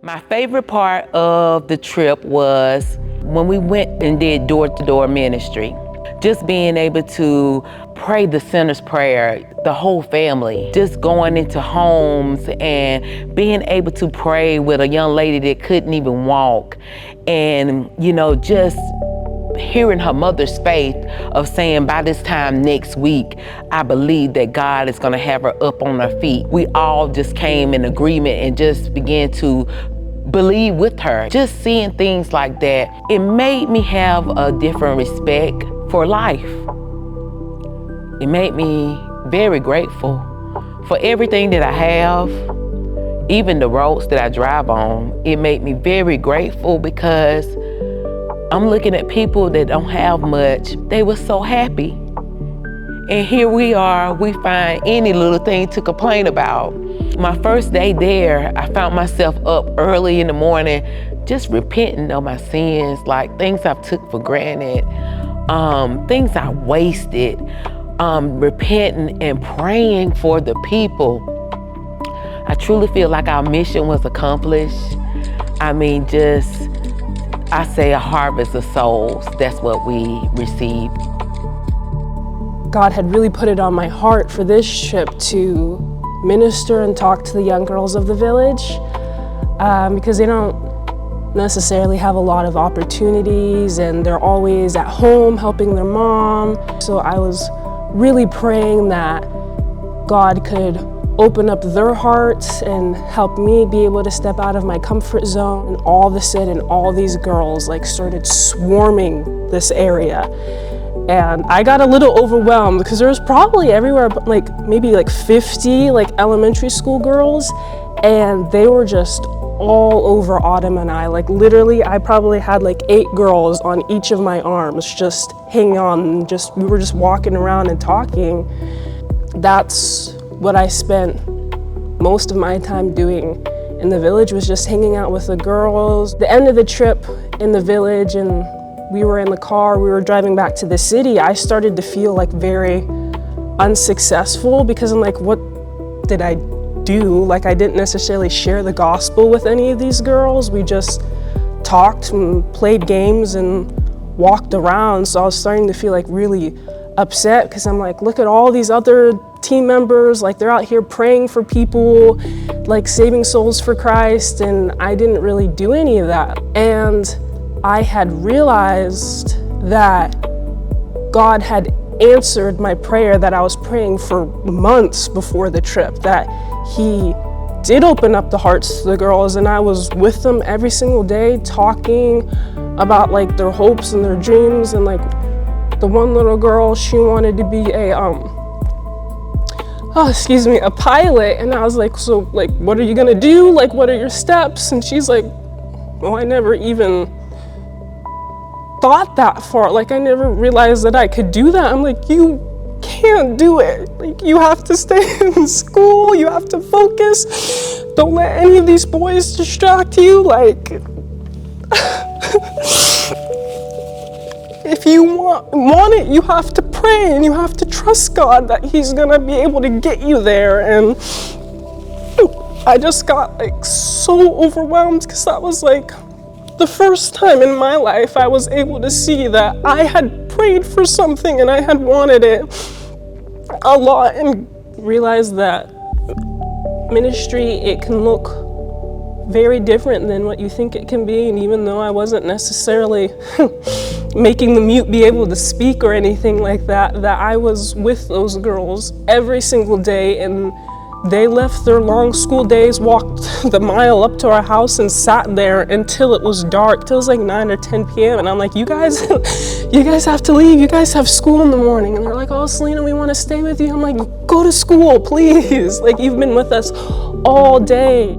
My favorite part of the trip was when we went and did door-to-door ministry. Just being able to pray the sinner's prayer, the whole family, just going into homes and being able to pray with a young lady that couldn't even walk. And, just hearing her mother's faith of saying, by this time next week, I believe that God is gonna have her up on her feet. We all just came in agreement and just began to believe with her. Just seeing things like that, it made me have a different respect for life. It made me very grateful for everything that I have, even the roads that I drive on. It made me very grateful because I'm looking at people that don't have much. They were so happy. And here we are, we find any little thing to complain about. My first day there, I found myself up early in the morning, just repenting of my sins, like things I've took for granted, things I wasted, repenting and praying for the people. I truly feel like our mission was accomplished. I say a harvest of souls, that's what we received. God had really put it on my heart for this trip to minister and talk to the young girls of the village because they don't necessarily have a lot of opportunities and they're always at home helping their mom. So I was really praying that God could open up their hearts and help me be able to step out of my comfort zone. And all of a sudden, all these girls started swarming this area. And I got a little overwhelmed because there was probably everywhere maybe 50 elementary school girls, and they were just all over Autumn and I. Literally, I probably had 8 girls on each of my arms just hanging on, and we were just walking around and talking. That's what I spent most of my time doing in the village, was just hanging out with the girls. The end of the trip in the village, and we were in the car, we were driving back to the city, I started to feel very unsuccessful because I'm what did I do? I didn't necessarily share the gospel with any of these girls. We just talked and played games and walked around. So I was starting to feel really upset because I'm look at all these other team members, they're out here praying for people, saving souls for Christ, and I didn't really do any of that. And I had realized that God had answered my prayer that I was praying for months before the trip, that He did open up the hearts to the girls, and I was with them every single day talking about their hopes and their dreams. And the one little girl, she wanted to be a pilot. And I was so what are you gonna do? What are your steps? And she's well, I never even thought that far. I never realized that I could do that. I'm you can't do it. You have to stay in school. You have to focus. Don't let any of these boys distract you. If you want it, you have to pray and you have to trust God that He's gonna be able to get you there. And I just got so overwhelmed because that was the first time in my life I was able to see that I had prayed for something and I had wanted it a lot, and realized that ministry, it can look very different than what you think it can be. And even though I wasn't necessarily making the mute be able to speak or anything like that, that I was with those girls every single day, and they left their long school days, walked the mile up to our house and sat there until it was dark, till it was 9 or 10 p.m. And I'm you guys have to leave. You guys have school in the morning. And they're oh, Selena, we want to stay with you. I'm go to school, please. You've been with us all day.